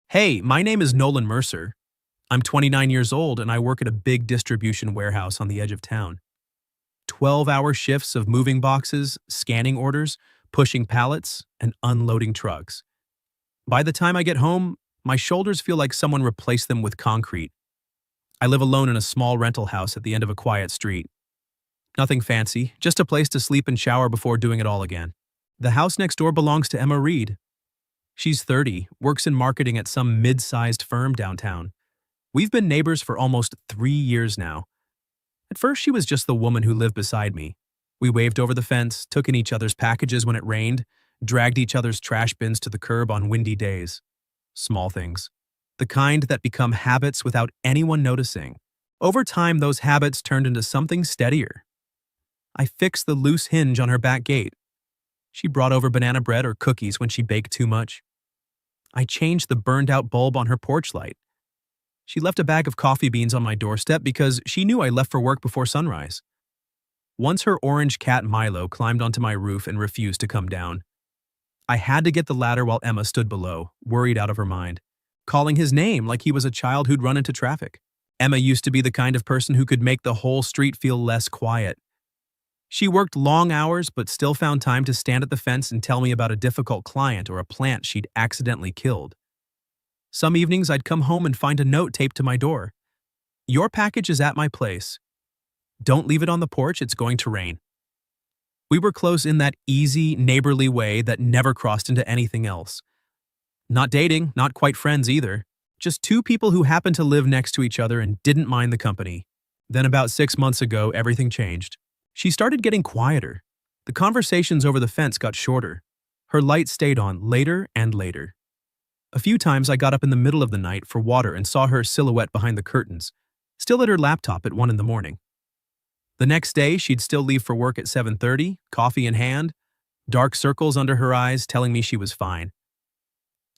Hey, my name is Nolan Mercer. I'm 29 years old and I work at a big distribution warehouse on the edge of town. 12-hour shifts of moving boxes, scanning orders, pushing pallets, and unloading trucks. By the time I get home, my shoulders feel like someone replaced them with concrete. I live alone in a small rental house at the end of a quiet street. Nothing fancy, just a place to sleep and shower before doing it all again. The house next door belongs to Emma Reed. She's 30, works in marketing at some mid-sized firm downtown. We've been neighbors for almost 3 years now. At first, she was just the woman who lived beside me. We waved over the fence, took in each other's packages when it rained, dragged each other's trash bins to the curb on windy days. Small things. The kind that become habits without anyone noticing. Over time, those habits turned into something steadier. I fixed the loose hinge on her back gate. She brought over banana bread or cookies when she baked too much. I changed the burned-out bulb on her porch light. She left a bag of coffee beans on my doorstep because she knew I left for work before sunrise. Once her orange cat Milo climbed onto my roof and refused to come down. I had to get the ladder while Emma stood below, worried out of her mind, calling his name like he was a child who'd run into traffic. Emma used to be the kind of person who could make the whole street feel less quiet. She worked long hours but still found time to stand at the fence and tell me about a difficult client or a plant she'd accidentally killed. Some evenings I'd come home and find a note taped to my door. "Your package is at my place. Don't leave it on the porch, it's going to rain." We were close in that easy, neighborly way that never crossed into anything else. Not dating, not quite friends either. Just two people who happened to live next to each other and didn't mind the company. Then about 6 months ago, everything changed. She started getting quieter. The conversations over the fence got shorter. Her light stayed on later and later. A few times I got up in the middle of the night for water and saw her silhouette behind the curtains, still at her laptop at 1 a.m. The next day, she'd still leave for work at 7:30, coffee in hand, dark circles under her eyes telling me she was fine.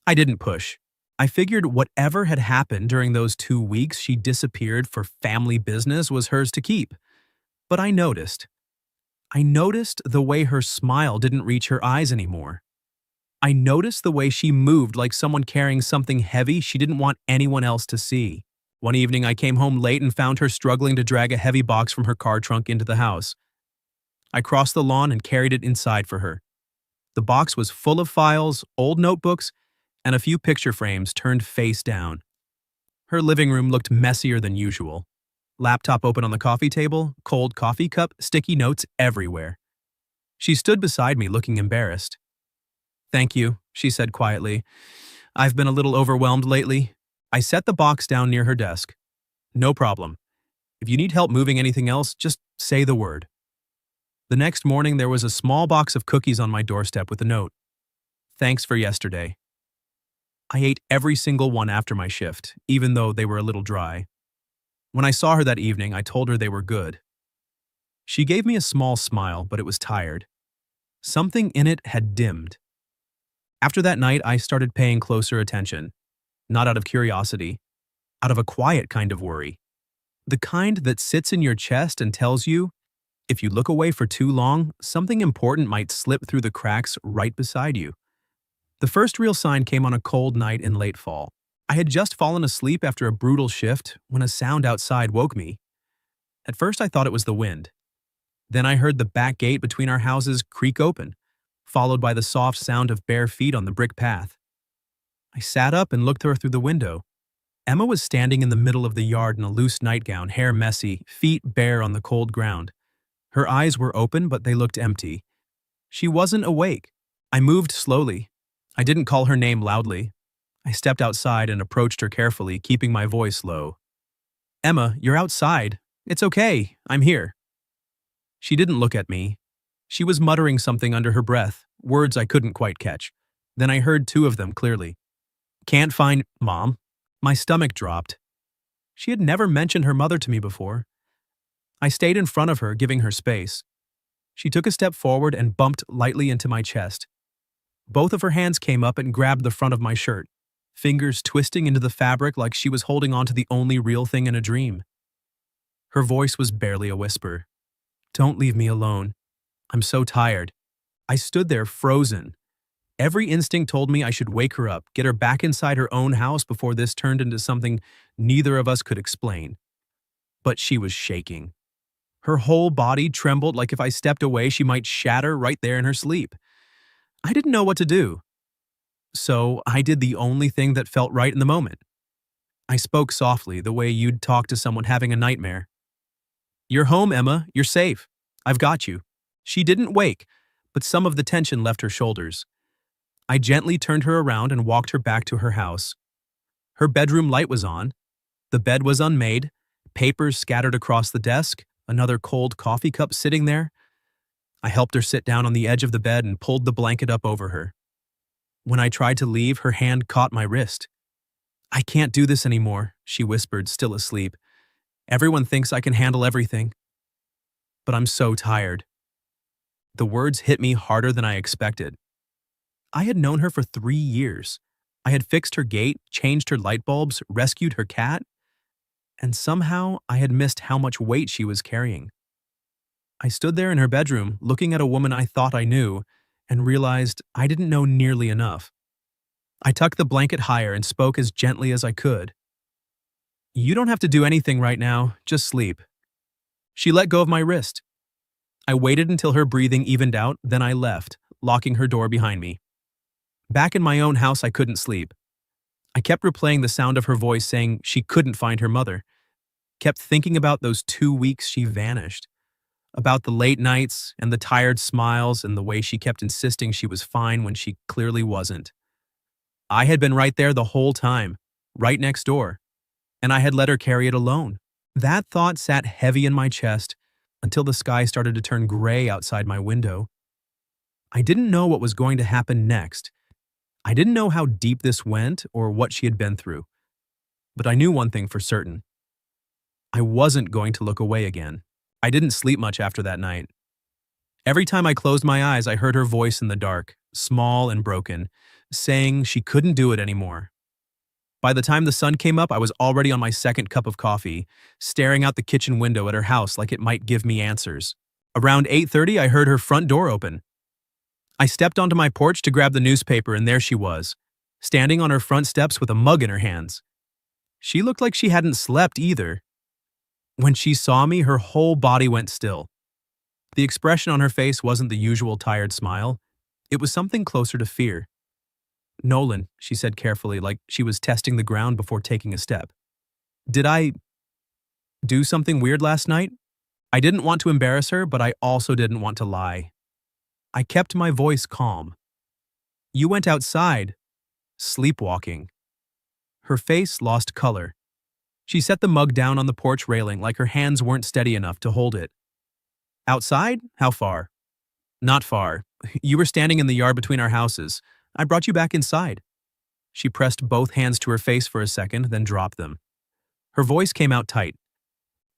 I didn't push. I figured whatever had happened during those 2 weeks she disappeared for family business was hers to keep. But I noticed. I noticed the way her smile didn't reach her eyes anymore. I noticed the way she moved like someone carrying something heavy she didn't want anyone else to see. One evening I came home late and found her struggling to drag a heavy box from her car trunk into the house. I crossed the lawn and carried it inside for her. The box was full of files, old notebooks, and a few picture frames turned face down. Her living room looked messier than usual. Laptop open on the coffee table, cold coffee cup, sticky notes everywhere. She stood beside me looking embarrassed. "Thank you," she said quietly. "I've been a little overwhelmed lately." I set the box down near her desk. "No problem. If you need help moving anything else, just say the word." The next morning there was a small box of cookies on my doorstep with a note. "Thanks for yesterday." I ate every single one after my shift, even though they were a little dry. When I saw her that evening, I told her they were good. She gave me a small smile, but it was tired. Something in it had dimmed. After that night, I started paying closer attention. Not out of curiosity, out of a quiet kind of worry. The kind that sits in your chest and tells you, if you look away for too long, something important might slip through the cracks right beside you. The first real sign came on a cold night in late fall. I had just fallen asleep after a brutal shift when a sound outside woke me. At first I thought it was the wind. Then I heard the back gate between our houses creak open, followed by the soft sound of bare feet on the brick path. I sat up and looked her through the window. Emma was standing in the middle of the yard in a loose nightgown, hair messy, feet bare on the cold ground. Her eyes were open, but they looked empty. She wasn't awake. I moved slowly. I didn't call her name loudly. I stepped outside and approached her carefully, keeping my voice low. "Emma, you're outside. It's okay. I'm here." She didn't look at me. She was muttering something under her breath, words I couldn't quite catch. Then I heard two of them clearly. "Can't find Mom." My stomach dropped. She had never mentioned her mother to me before. I stayed in front of her, giving her space. She took a step forward and bumped lightly into my chest. Both of her hands came up and grabbed the front of my shirt, fingers twisting into the fabric like she was holding on to the only real thing in a dream. Her voice was barely a whisper. "Don't leave me alone. I'm so tired." I stood there frozen. Every instinct told me I should wake her up, get her back inside her own house before this turned into something neither of us could explain. But she was shaking. Her whole body trembled like if I stepped away, she might shatter right there in her sleep. I didn't know what to do. So I did the only thing that felt right in the moment. I spoke softly, the way you'd talk to someone having a nightmare. "You're home, Emma. You're safe. I've got you." She didn't wake, but some of the tension left her shoulders. I gently turned her around and walked her back to her house. Her bedroom light was on. The bed was unmade, papers scattered across the desk, another cold coffee cup sitting there. I helped her sit down on the edge of the bed and pulled the blanket up over her. When I tried to leave, her hand caught my wrist. "I can't do this anymore," she whispered, still asleep. "Everyone thinks I can handle everything. But I'm so tired." The words hit me harder than I expected. I had known her for 3 years. I had fixed her gate, changed her light bulbs, rescued her cat, and somehow I had missed how much weight she was carrying. I stood there in her bedroom, looking at a woman I thought I knew, and realized I didn't know nearly enough. I tucked the blanket higher and spoke as gently as I could. "You don't have to do anything right now, just sleep." She let go of my wrist. I waited until her breathing evened out, then I left, locking her door behind me. Back in my own house, I couldn't sleep. I kept replaying the sound of her voice saying she couldn't find her mother. Kept thinking about those 2 weeks she vanished. About the late nights and the tired smiles and the way she kept insisting she was fine when she clearly wasn't. I had been right there the whole time, right next door, and I had let her carry it alone. That thought sat heavy in my chest until the sky started to turn gray outside my window. I didn't know what was going to happen next. I didn't know how deep this went or what she had been through. But I knew one thing for certain. I wasn't going to look away again. I didn't sleep much after that night. Every time I closed my eyes, I heard her voice in the dark, small and broken, saying she couldn't do it anymore. By the time the sun came up, I was already on my second cup of coffee, staring out the kitchen window at her house like it might give me answers. Around 8:30, I heard her front door open. I stepped onto my porch to grab the newspaper, and there she was, standing on her front steps with a mug in her hands. She looked like she hadn't slept either. When she saw me, her whole body went still. The expression on her face wasn't the usual tired smile. It was something closer to fear. "Nolan," she said carefully, like she was testing the ground before taking a step. "Did I do something weird last night?" I didn't want to embarrass her, but I also didn't want to lie. I kept my voice calm. "You went outside, sleepwalking." Her face lost color. She set the mug down on the porch railing like her hands weren't steady enough to hold it. "Outside? How far?" "Not far. You were standing in the yard between our houses. I brought you back inside." She pressed both hands to her face for a second, then dropped them. Her voice came out tight.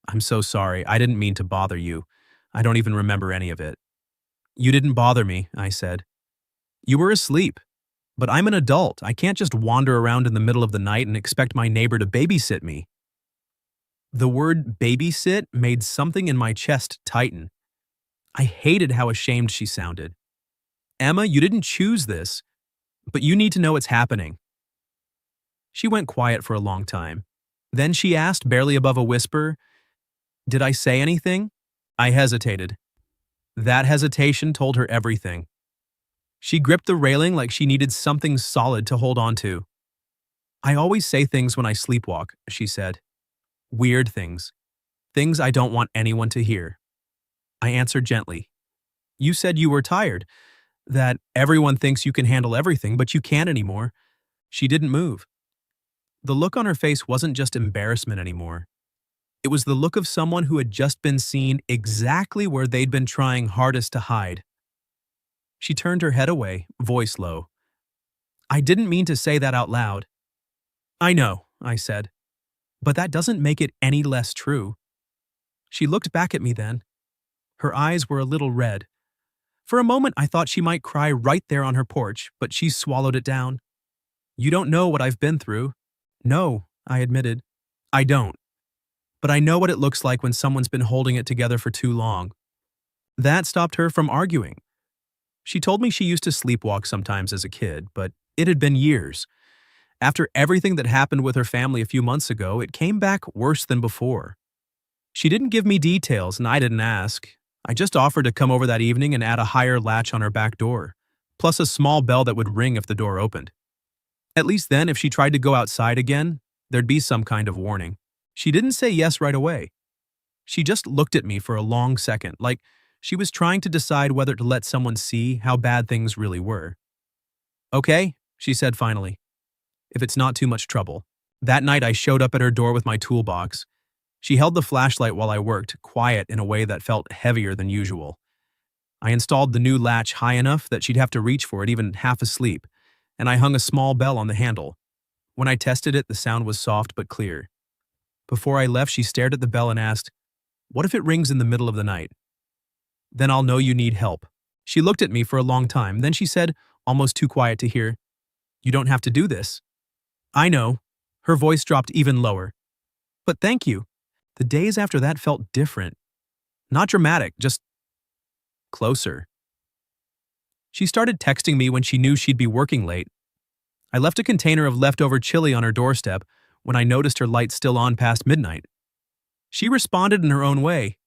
"I'm so sorry. I didn't mean to bother you. I don't even remember any of it." "You didn't bother me," I said. "You were asleep. But I'm an adult. I can't just wander around in the middle of the night and expect my neighbor to babysit me." The word babysit made something in my chest tighten. I hated how ashamed she sounded. "Emma, you didn't choose this, but you need to know it's happening." She went quiet for a long time. Then she asked, barely above a whisper, "Did I say anything?" I hesitated. That hesitation told her everything. She gripped the railing like she needed something solid to hold on to. "I always say things when I sleepwalk," she said. "Weird things. Things I don't want anyone to hear." I answered gently. "You said you were tired, that everyone thinks you can handle everything, but you can't anymore." She didn't move. The look on her face wasn't just embarrassment anymore. It was the look of someone who had just been seen exactly where they'd been trying hardest to hide. She turned her head away, voice low. "I didn't mean to say that out loud." "I know," I said, "but that doesn't make it any less true." She looked back at me then. Her eyes were a little red. For a moment, I thought she might cry right there on her porch, but she swallowed it down. "You don't know what I've been through." "No," I admitted. "I don't. But I know what it looks like when someone's been holding it together for too long." That stopped her from arguing. She told me she used to sleepwalk sometimes as a kid, but it had been years. After everything that happened with her family a few months ago, it came back worse than before. She didn't give me details, and I didn't ask. I just offered to come over that evening and add a higher latch on her back door, plus a small bell that would ring if the door opened. At least then, if she tried to go outside again, there'd be some kind of warning. She didn't say yes right away. She just looked at me for a long second, like she was trying to decide whether to let someone see how bad things really were. Okay, she said finally, if it's not too much trouble. That night I showed up at her door with my toolbox. She held the flashlight while I worked, quiet in a way that felt heavier than usual. I installed the new latch high enough that she'd have to reach for it even half asleep, and I hung a small bell on the handle. When I tested it, the sound was soft but clear. Before I left, she stared at the bell and asked, "What if it rings in the middle of the night? Then I'll know you need help." She looked at me for a long time, then she said, almost too quiet to hear, "You don't have to do this." "I know." Her voice dropped even lower. "But thank you." The days after that felt different. Not dramatic, just closer. She started texting me when she knew she'd be working late. I left a container of leftover chili on her doorstep when I noticed her light still on past midnight. She responded in her own way.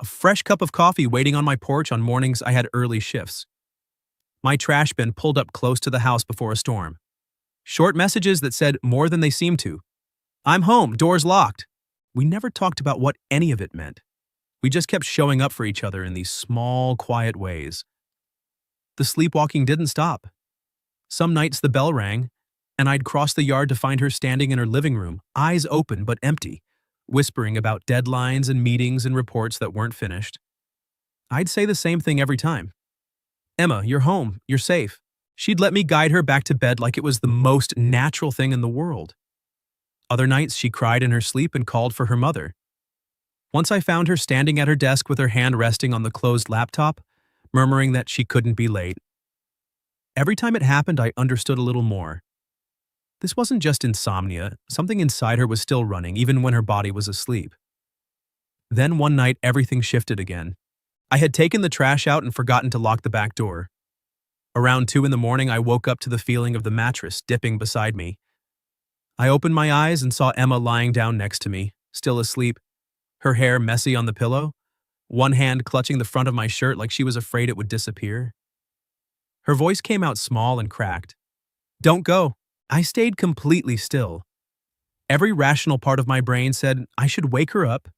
A fresh cup of coffee waiting on my porch on mornings I had early shifts. My trash bin pulled up close to the house before a storm. Short messages that said more than they seemed to. "I'm home, door's locked." We never talked about what any of it meant. We just kept showing up for each other in these small, quiet ways. The sleepwalking didn't stop. Some nights the bell rang, and I'd cross the yard to find her standing in her living room, eyes open but empty, whispering about deadlines and meetings and reports that weren't finished. I'd say the same thing every time. "Emma, you're home, you're safe." She'd let me guide her back to bed like it was the most natural thing in the world. Other nights she cried in her sleep and called for her mother. Once I found her standing at her desk with her hand resting on the closed laptop, murmuring that she couldn't be late. Every time it happened, I understood a little more. This wasn't just insomnia. Something inside her was still running, even when her body was asleep. Then one night, everything shifted again. I had taken the trash out and forgotten to lock the back door. Around 2 in the morning, I woke up to the feeling of the mattress dipping beside me. I opened my eyes and saw Emma lying down next to me, still asleep, her hair messy on the pillow, one hand clutching the front of my shirt like she was afraid it would disappear. Her voice came out small and cracked. "Don't go." I stayed completely still. Every rational part of my brain said I should wake her up,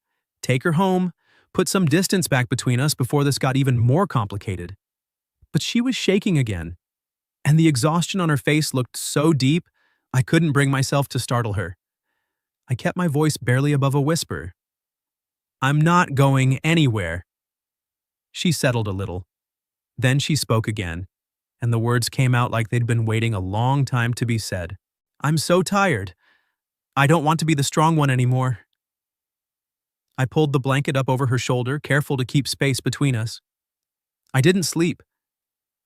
take her home, put some distance back between us before this got even more complicated. But she was shaking again, and the exhaustion on her face looked so deep I couldn't bring myself to startle her. I kept my voice barely above a whisper. "I'm not going anywhere." She settled a little. Then she spoke again, and the words came out like they'd been waiting a long time to be said. "I'm so tired. I don't want to be the strong one anymore." I pulled the blanket up over her shoulder, careful to keep space between us. I didn't sleep.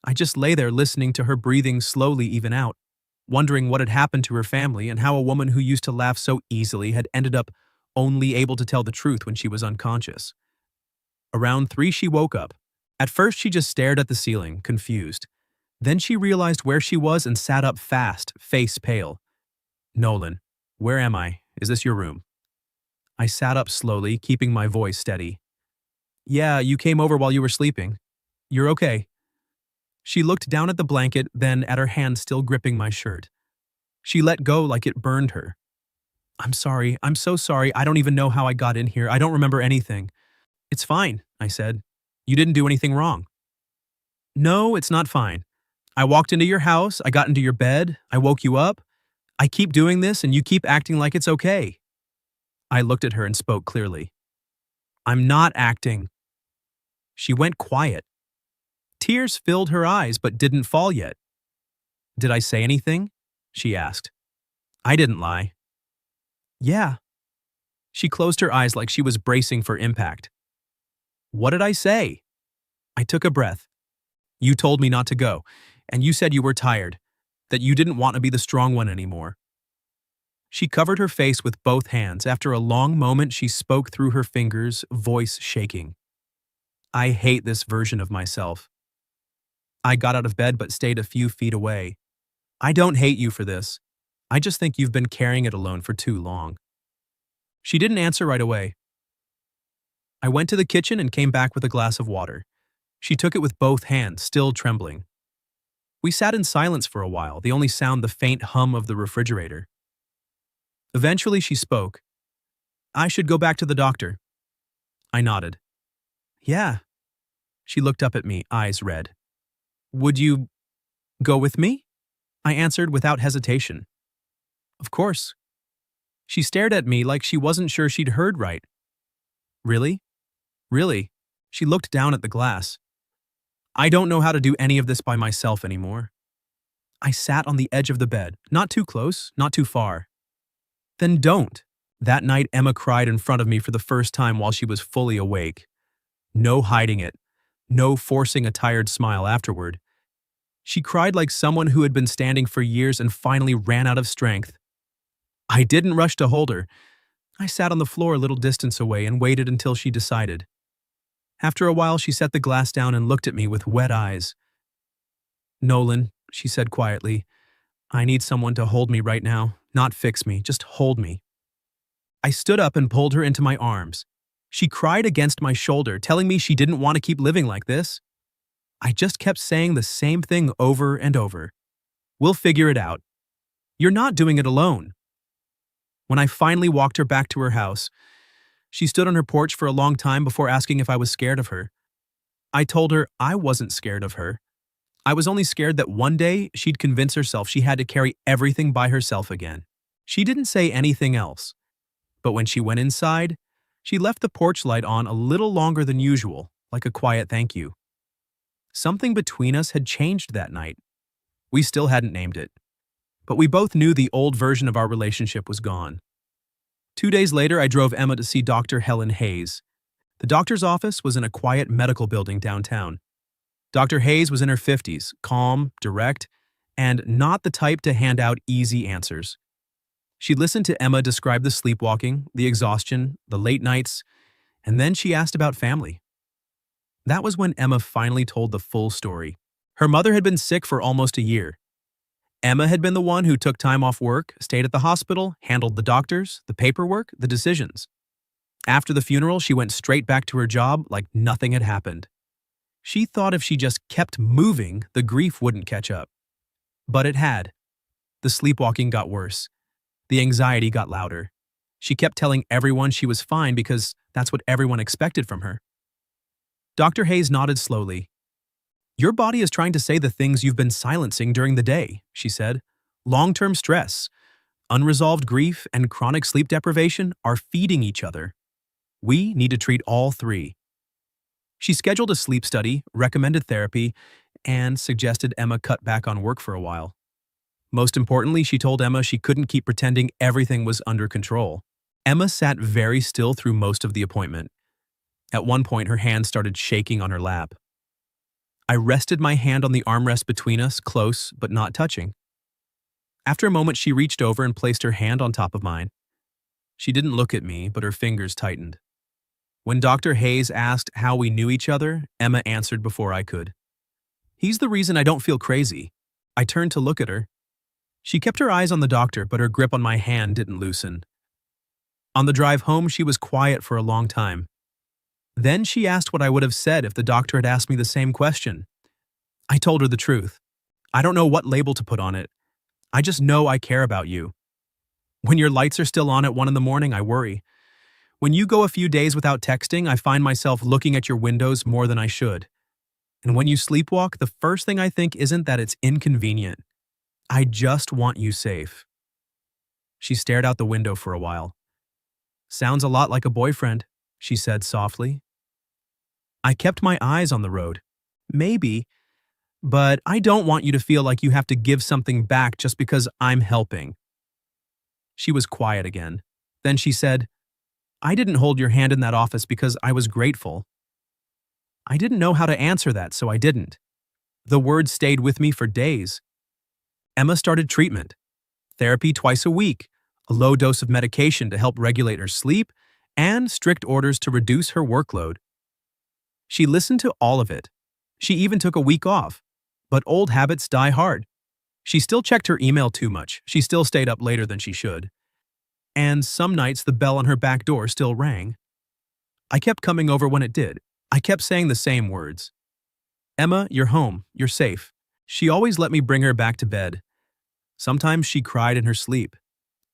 I just lay there listening to her breathing slowly even out, wondering what had happened to her family and how a woman who used to laugh so easily had ended up only able to tell the truth when she was unconscious. Around 3, she woke up. At first, she just stared at the ceiling, confused. Then she realized where she was and sat up fast, face pale. "Nolan, where am I? Is this your room?" I sat up slowly, keeping my voice steady. "Yeah, you came over while you were sleeping. You're okay." She looked down at the blanket, then at her hand still gripping my shirt. She let go like it burned her. "I'm sorry. I'm so sorry. I don't even know how I got in here. I don't remember anything." "It's fine," I said. "You didn't do anything wrong." "No, it's not fine. I walked into your house, I got into your bed, I woke you up. I keep doing this and you keep acting like it's okay." I looked at her and spoke clearly. "I'm not acting." She went quiet. Tears filled her eyes but didn't fall yet. "Did I say anything?" she asked. I didn't lie. "Yeah." She closed her eyes like she was bracing for impact. "What did I say?" I took a breath. "You told me not to go, and you said you were tired, that you didn't want to be the strong one anymore." She covered her face with both hands. After a long moment, she spoke through her fingers, voice shaking. "I hate this version of myself." I got out of bed but stayed a few feet away. I don't hate you for this. I just think you've been carrying it alone for too long. She didn't answer right away. I went to the kitchen and came back with a glass of water. She took it with both hands, still trembling. We sat in silence for a while, the only sound the faint hum of the refrigerator. Eventually she spoke. I should go back to the doctor. I nodded. Yeah. She looked up at me, eyes red. Would you go with me? I answered without hesitation. Of course. She stared at me like she wasn't sure she'd heard right. Really? Really? She looked down at the glass. I don't know how to do any of this by myself anymore. I sat on the edge of the bed, not too close, not too far. Then don't. That night, Emma cried in front of me for the first time while she was fully awake. No hiding it. No forcing a tired smile afterward. She cried like someone who had been standing for years and finally ran out of strength. I didn't rush to hold her. I sat on the floor a little distance away and waited until she decided. After a while, she set the glass down and looked at me with wet eyes. Nolan, she said quietly, I need someone to hold me right now, not fix me, just hold me. I stood up and pulled her into my arms. She cried against my shoulder, telling me she didn't want to keep living like this. I just kept saying the same thing over and over. We'll figure it out. You're not doing it alone. When I finally walked her back to her house, she stood on her porch for a long time before asking if I was scared of her. I told her I wasn't scared of her. I was only scared that one day she'd convince herself she had to carry everything by herself again. She didn't say anything else. But when she went inside, she left the porch light on a little longer than usual, like a quiet thank you. Something between us had changed that night. We still hadn't named it. But we both knew the old version of our relationship was gone. 2 days later, I drove Emma to see Dr. Helen Hayes. The doctor's office was in a quiet medical building downtown. Dr. Hayes was in her 50s, calm, direct, and not the type to hand out easy answers. She listened to Emma describe the sleepwalking, the exhaustion, the late nights, and then she asked about family. That was when Emma finally told the full story. Her mother had been sick for almost a year. Emma had been the one who took time off work, stayed at the hospital, handled the doctors, the paperwork, the decisions. After the funeral, she went straight back to her job like nothing had happened. She thought if she just kept moving, the grief wouldn't catch up. But it had. The sleepwalking got worse. The anxiety got louder. She kept telling everyone she was fine because that's what everyone expected from her. Dr. Hayes nodded slowly. Your body is trying to say the things you've been silencing during the day, she said. Long-term stress, unresolved grief, and chronic sleep deprivation are feeding each other. We need to treat all three. She scheduled a sleep study, recommended therapy, and suggested Emma cut back on work for a while. Most importantly, she told Emma she couldn't keep pretending everything was under control. Emma sat very still through most of the appointment. At one point, her hand started shaking on her lap. I rested my hand on the armrest between us, close but not touching. After a moment, she reached over and placed her hand on top of mine. She didn't look at me, but her fingers tightened. When Dr. Hayes asked how we knew each other, Emma answered before I could. He's the reason I don't feel crazy. I turned to look at her. She kept her eyes on the doctor, but her grip on my hand didn't loosen. On the drive home, she was quiet for a long time. Then she asked what I would have said if the doctor had asked me the same question. I told her the truth. I don't know what label to put on it. I just know I care about you. When your lights are still on at 1 a.m, I worry. When you go a few days without texting, I find myself looking at your windows more than I should. And when you sleepwalk, the first thing I think isn't that it's inconvenient. I just want you safe. She stared out the window for a while. Sounds a lot like a boyfriend, she said softly. I kept my eyes on the road. Maybe, but I don't want you to feel like you have to give something back just because I'm helping. She was quiet again. Then she said, I didn't hold your hand in that office because I was grateful. I didn't know how to answer that, so I didn't. The words stayed with me for days. Emma started treatment. Therapy twice a week, a low dose of medication to help regulate her sleep, and strict orders to reduce her workload. She listened to all of it. She even took a week off. But old habits die hard. She still checked her email too much. She still stayed up later than she should. And some nights the bell on her back door still rang. I kept coming over when it did. I kept saying the same words. Emma, you're home. You're safe. She always let me bring her back to bed. Sometimes she cried in her sleep.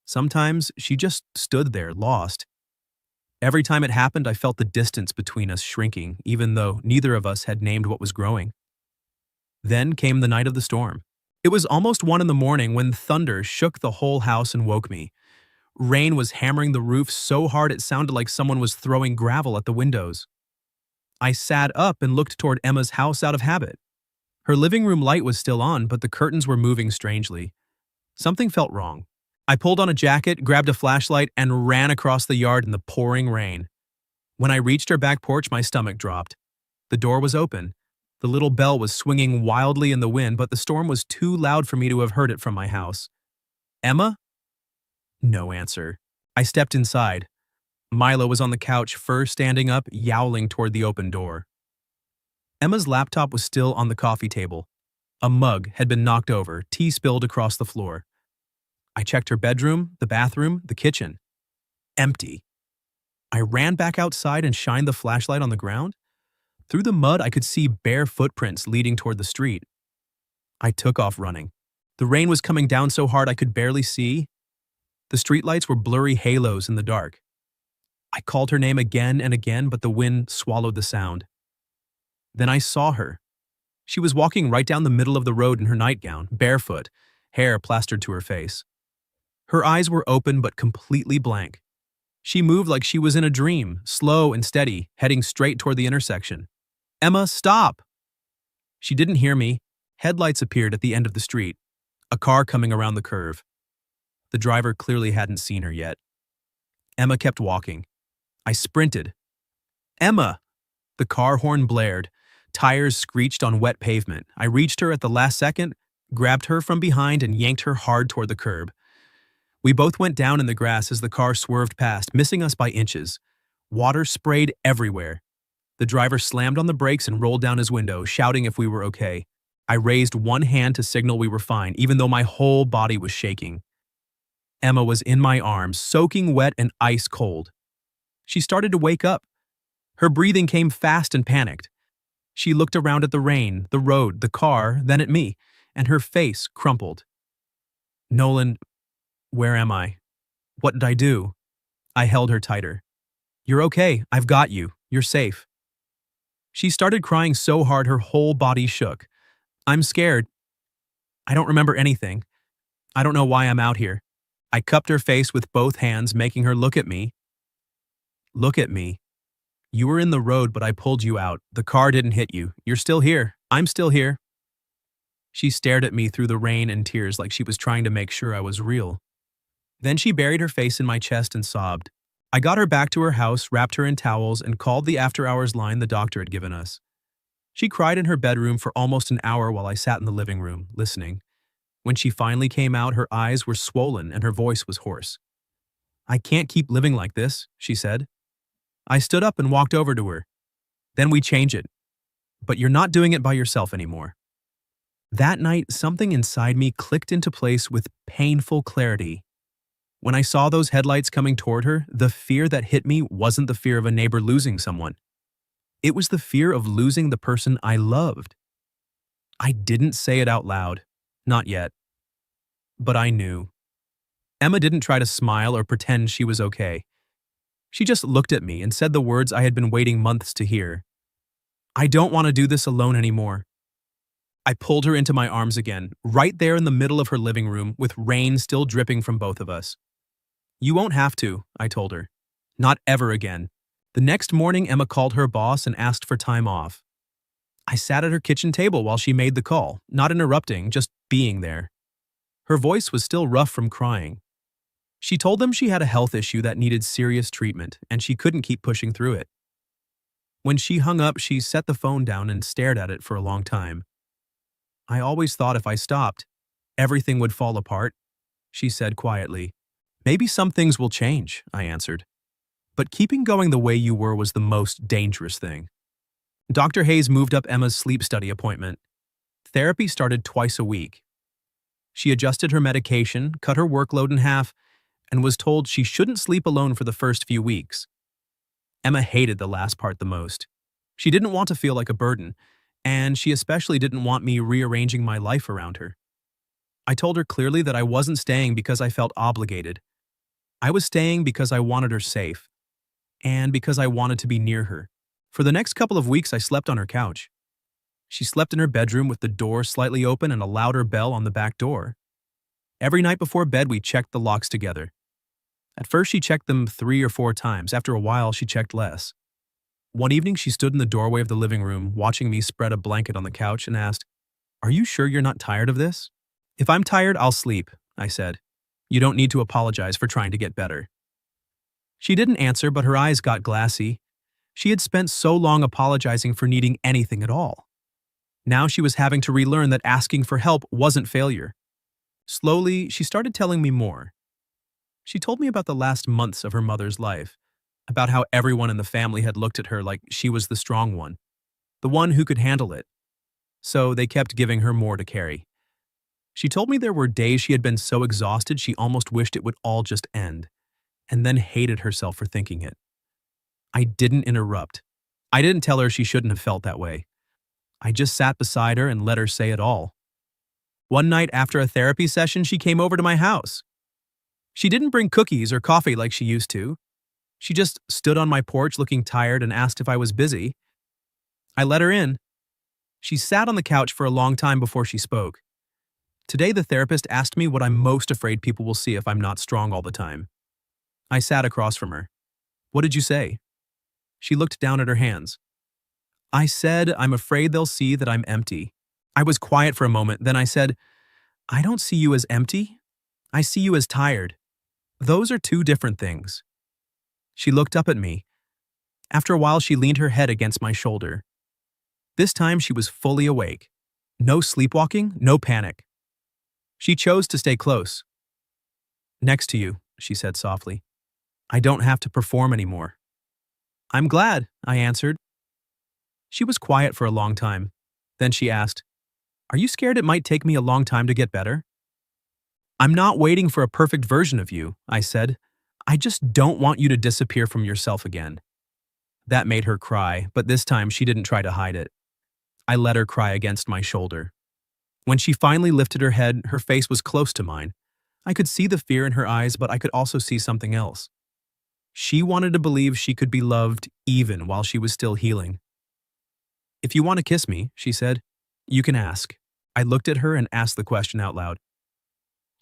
Sometimes she just stood there, lost. Every time it happened, I felt the distance between us shrinking, even though neither of us had named what was growing. Then came the night of the storm. It was almost 1 in the morning when thunder shook the whole house and woke me. Rain was hammering the roof so hard it sounded like someone was throwing gravel at the windows. I sat up and looked toward Emma's house out of habit. Her living room light was still on, but the curtains were moving strangely. Something felt wrong. I pulled on a jacket, grabbed a flashlight, and ran across the yard in the pouring rain. When I reached her back porch, my stomach dropped. The door was open. The little bell was swinging wildly in the wind, but the storm was too loud for me to have heard it from my house. Emma? No answer. I stepped inside. Milo was on the couch, fur standing up, yowling toward the open door. Emma's laptop was still on the coffee table. A mug had been knocked over, tea spilled across the floor. I checked her bedroom, the bathroom, the kitchen. Empty. I ran back outside and shined the flashlight on the ground. Through the mud, I could see bare footprints leading toward the street. I took off running. The rain was coming down so hard I could barely see. The streetlights were blurry halos in the dark. I called her name again and again, but the wind swallowed the sound. Then I saw her. She was walking right down the middle of the road in her nightgown, barefoot, hair plastered to her face. Her eyes were open but completely blank. She moved like she was in a dream, slow and steady, heading straight toward the intersection. Emma, stop! She didn't hear me. Headlights appeared at the end of the street, a car coming around the curve. The driver clearly hadn't seen her yet. Emma kept walking. I sprinted. Emma! The car horn blared. Tires screeched on wet pavement. I reached her at the last second, grabbed her from behind, and yanked her hard toward the curb. We both went down in the grass as the car swerved past, missing us by inches. Water sprayed everywhere. The driver slammed on the brakes and rolled down his window, shouting if we were okay. I raised one hand to signal we were fine, even though my whole body was shaking. Emma was in my arms, soaking wet and ice cold. She started to wake up. Her breathing came fast and panicked. She looked around at the rain, the road, the car, then at me, and her face crumpled. Nolan, where am I? What did I do? I held her tighter. You're okay. I've got you. You're safe. She started crying so hard her whole body shook. I'm scared. I don't remember anything. I don't know why I'm out here. I cupped her face with both hands, making her look at me. Look at me. You were in the road, but I pulled you out. The car didn't hit you. You're still here. I'm still here. She stared at me through the rain and tears like she was trying to make sure I was real. Then she buried her face in my chest and sobbed. I got her back to her house, wrapped her in towels, and called the after-hours line the doctor had given us. She cried in her bedroom for almost an hour while I sat in the living room, listening. When she finally came out, her eyes were swollen and her voice was hoarse. I can't keep living like this, she said. I stood up and walked over to her. Then we change it. But you're not doing it by yourself anymore. That night, something inside me clicked into place with painful clarity. When I saw those headlights coming toward her, the fear that hit me wasn't the fear of a neighbor losing someone. It was the fear of losing the person I loved. I didn't say it out loud. Not yet. But I knew. Emma didn't try to smile or pretend she was okay. She just looked at me and said the words I had been waiting months to hear. I don't want to do this alone anymore. I pulled her into my arms again, right there in the middle of her living room, with rain still dripping from both of us. You won't have to, I told her. Not ever again. The next morning, Emma called her boss and asked for time off. I sat at her kitchen table while she made the call, not interrupting, just being there. Her voice was still rough from crying. She told them she had a health issue that needed serious treatment, and she couldn't keep pushing through it. When she hung up, she set the phone down and stared at it for a long time. I always thought if I stopped, everything would fall apart, she said quietly. Maybe some things will change, I answered. But keeping going the way you were was the most dangerous thing. Dr. Hayes moved up Emma's sleep study appointment. Therapy started twice a week. She adjusted her medication, cut her workload in half, and was told she shouldn't sleep alone for the first few weeks. Emma hated the last part the most. She didn't want to feel like a burden, and she especially didn't want me rearranging my life around her. I told her clearly that I wasn't staying because I felt obligated. I was staying because I wanted her safe, and because I wanted to be near her. For the next couple of weeks, I slept on her couch. She slept in her bedroom with the door slightly open and a louder bell on the back door. Every night before bed, we checked the locks together. At first, she checked them 3 or 4 times. After a while, she checked less. One evening, she stood in the doorway of the living room, watching me spread a blanket on the couch, and asked, "Are you sure you're not tired of this?" "If I'm tired, I'll sleep," I said. "You don't need to apologize for trying to get better." She didn't answer, but her eyes got glassy. She had spent so long apologizing for needing anything at all. Now she was having to relearn that asking for help wasn't failure. Slowly, she started telling me more. She told me about the last months of her mother's life, about how everyone in the family had looked at her like she was the strong one, the one who could handle it. So they kept giving her more to carry. She told me there were days she had been so exhausted she almost wished it would all just end, and then hated herself for thinking it. I didn't interrupt. I didn't tell her she shouldn't have felt that way. I just sat beside her and let her say it all. One night after a therapy session, she came over to my house. She didn't bring cookies or coffee like she used to. She just stood on my porch looking tired and asked if I was busy. I let her in. She sat on the couch for a long time before she spoke. Today, the therapist asked me what I'm most afraid people will see if I'm not strong all the time. I sat across from her. "What did you say?" She looked down at her hands. "I said I'm afraid they'll see that I'm empty." I was quiet for a moment, then I said, "I don't see you as empty. I see you as tired. Those are two different things." She looked up at me. After a while, she leaned her head against my shoulder. This time, she was fully awake. No sleepwalking, no panic. She chose to stay close. "Next to you," she said softly. "I don't have to perform anymore." "I'm glad," I answered. She was quiet for a long time. Then she asked, "Are you scared it might take me a long time to get better?" "I'm not waiting for a perfect version of you," I said. "I just don't want you to disappear from yourself again." That made her cry, but this time she didn't try to hide it. I let her cry against my shoulder. When she finally lifted her head, her face was close to mine. I could see the fear in her eyes, but I could also see something else. She wanted to believe she could be loved even while she was still healing. "If you want to kiss me," she said, "you can ask." I looked at her and asked the question out loud.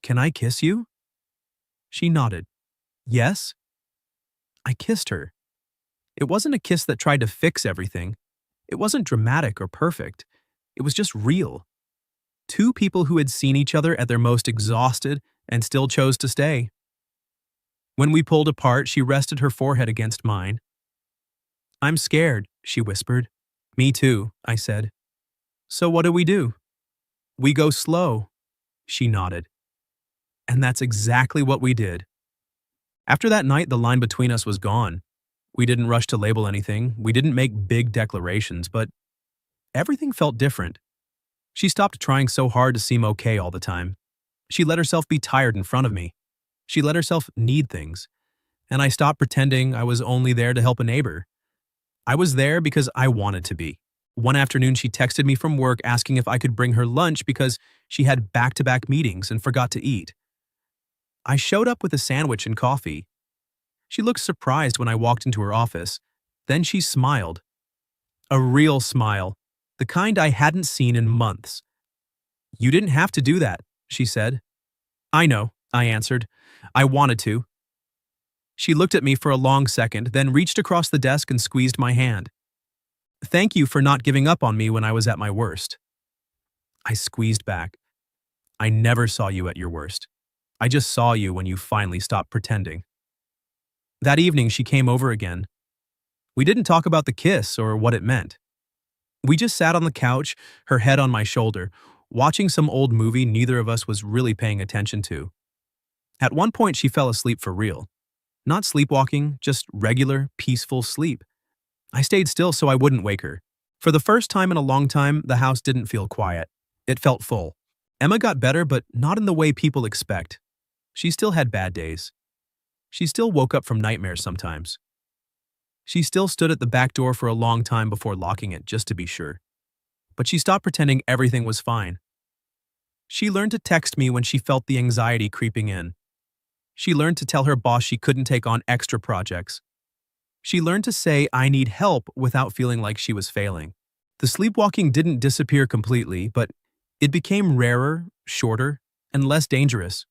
"Can I kiss you?" She nodded. "Yes?" I kissed her. It wasn't a kiss that tried to fix everything. It wasn't dramatic or perfect. It was just real. Two people who had seen each other at their most exhausted and still chose to stay. When we pulled apart, she rested her forehead against mine. "I'm scared," she whispered. "Me too," I said. "So what do? "We go slow," she nodded. And that's exactly what we did. After that night, the line between us was gone. We didn't rush to label anything. We didn't make big declarations, but everything felt different. She stopped trying so hard to seem okay all the time. She let herself be tired in front of me. She let herself need things. And I stopped pretending I was only there to help a neighbor. I was there because I wanted to be. One afternoon, she texted me from work asking if I could bring her lunch because she had back-to-back meetings and forgot to eat. I showed up with a sandwich and coffee. She looked surprised when I walked into her office. Then she smiled. A real smile, the kind I hadn't seen in months. "You didn't have to do that," she said. "I know," I answered. "I wanted to." She looked at me for a long second, then reached across the desk and squeezed my hand. "Thank you for not giving up on me when I was at my worst." I squeezed back. "I never saw you at your worst. I just saw you when you finally stopped pretending." That evening, she came over again. We didn't talk about the kiss or what it meant. We just sat on the couch, her head on my shoulder, watching some old movie neither of us was really paying attention to. At one point, she fell asleep for real. Not sleepwalking, just regular, peaceful sleep. I stayed still so I wouldn't wake her. For the first time in a long time, the house didn't feel quiet. It felt full. Emma got better, but not in the way people expect. She still had bad days. She still woke up from nightmares sometimes. She still stood at the back door for a long time before locking it, just to be sure. But she stopped pretending everything was fine. She learned to text me when she felt the anxiety creeping in. She learned to tell her boss she couldn't take on extra projects. She learned to say, "I need help," without feeling like she was failing. The sleepwalking didn't disappear completely, but it became rarer, shorter, and less dangerous.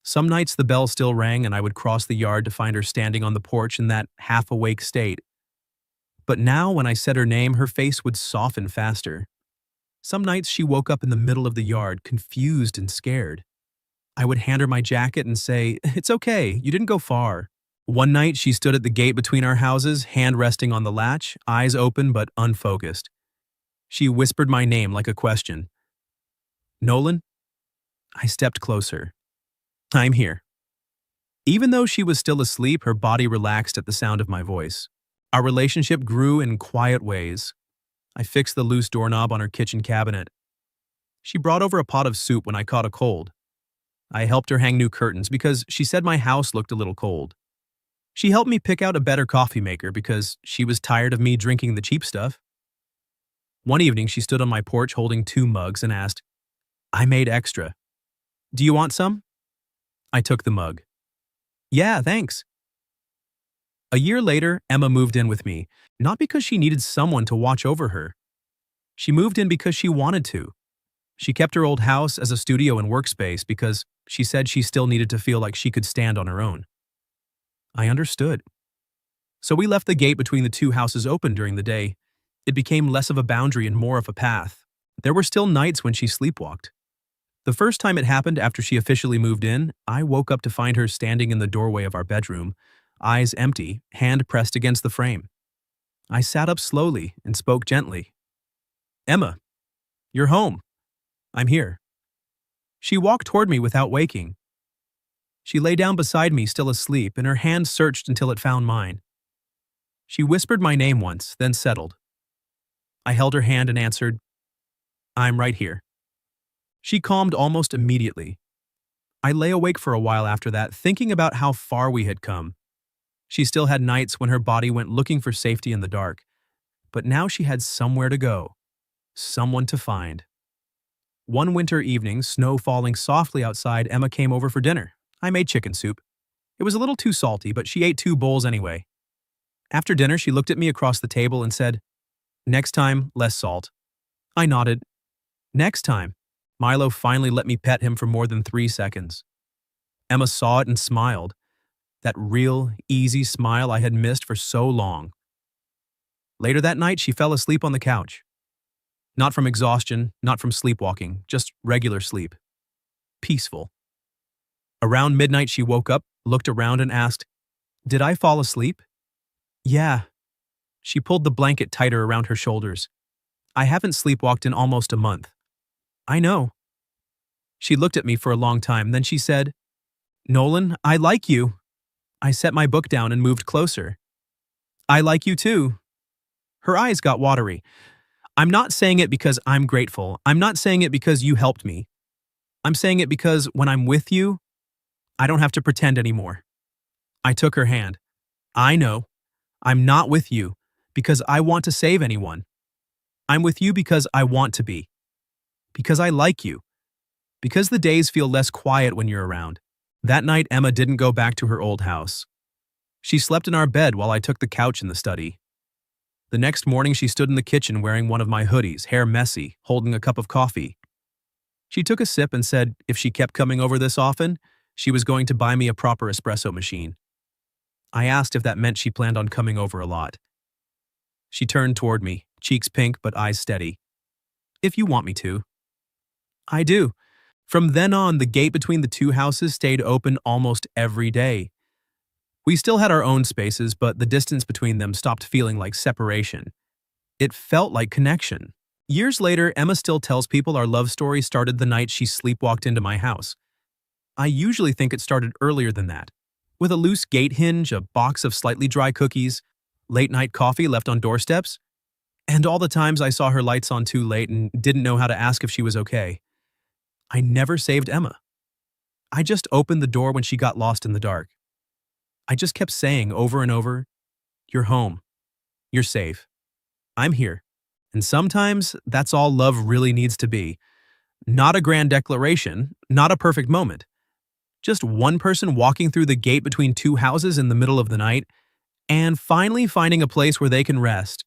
Some nights the bell still rang and I would cross the yard to find her standing on the porch in that half-awake state. But now when I said her name, her face would soften faster. Some nights she woke up in the middle of the yard, confused and scared. I would hand her my jacket and say, "It's okay, you didn't go far." One night she stood at the gate between our houses, hand resting on the latch, eyes open but unfocused. She whispered my name like a question. "Nolan?" I stepped closer. "I'm here." Even though she was still asleep, her body relaxed at the sound of my voice. Our relationship grew in quiet ways. I fixed the loose doorknob on her kitchen cabinet. She brought over a pot of soup when I caught a cold. I helped her hang new curtains because she said my house looked a little cold. She helped me pick out a better coffee maker because she was tired of me drinking the cheap stuff. One evening, she stood on my porch holding 2 mugs and asked, "I made extra. Do you want some?" I took the mug. "Yeah, thanks." A year later, Emma moved in with me, not because she needed someone to watch over her. She moved in because she wanted to. She kept her old house as a studio and workspace because she said she still needed to feel like she could stand on her own. I understood. So we left the gate between the 2 houses open during the day. It became less of a boundary and more of a path. There were still nights when she sleepwalked. The first time it happened after she officially moved in, I woke up to find her standing in the doorway of our bedroom, eyes empty, hand pressed against the frame. I sat up slowly and spoke gently. "Emma, you're home. I'm here." She walked toward me without waking. She lay down beside me, still asleep, and her hand searched until it found mine. She whispered my name once, then settled. I held her hand and answered, "I'm right here." She calmed almost immediately. I lay awake for a while after that, thinking about how far we had come. She still had nights when her body went looking for safety in the dark, but now she had somewhere to go, someone to find. One winter evening, snow falling softly outside, Emma came over for dinner. I made chicken soup. It was a little too salty, but she ate 2 bowls anyway. After dinner, she looked at me across the table and said, "Next time, less salt." I nodded. "Next time." Milo finally let me pet him for more than 3 seconds. Emma saw it and smiled. That real, easy smile I had missed for so long. Later that night, she fell asleep on the couch. Not from exhaustion, not from sleepwalking, just regular sleep. Peaceful. Around midnight, she woke up, looked around and asked, "Did I fall asleep?" "Yeah." She pulled the blanket tighter around her shoulders. "I haven't sleepwalked in almost a month." "I know." She looked at me for a long time, then she said, "Nolan, I like you." I set my book down and moved closer. "I like you too." Her eyes got watery. "I'm not saying it because I'm grateful. I'm not saying it because you helped me. I'm saying it because when I'm with you, I don't have to pretend anymore." I took her hand. "I know. I'm not with you because I want to save anyone. I'm with you because I want to be. Because I like you. Because the days feel less quiet when you're around." That night, Emma didn't go back to her old house. She slept in our bed while I took the couch in the study. The next morning, she stood in the kitchen wearing one of my hoodies, hair messy, holding a cup of coffee. She took a sip and said if she kept coming over this often, she was going to buy me a proper espresso machine. I asked if that meant she planned on coming over a lot. She turned toward me, cheeks pink but eyes steady. "If you want me to." "I do." From then on, the gate between the 2 houses stayed open almost every day. We still had our own spaces, but the distance between them stopped feeling like separation. It felt like connection. Years later, Emma still tells people our love story started the night she sleepwalked into my house. I usually think it started earlier than that, with a loose gate hinge, a box of slightly dry cookies, late-night coffee left on doorsteps. And all the times I saw her lights on too late and didn't know how to ask if she was okay. I never saved Emma. I just opened the door when she got lost in the dark. I just kept saying over and over, "You're home. You're safe. I'm here." And sometimes that's all love really needs to be. Not a grand declaration, not a perfect moment. Just one person walking through the gate between two houses in the middle of the night and finally finding a place where they can rest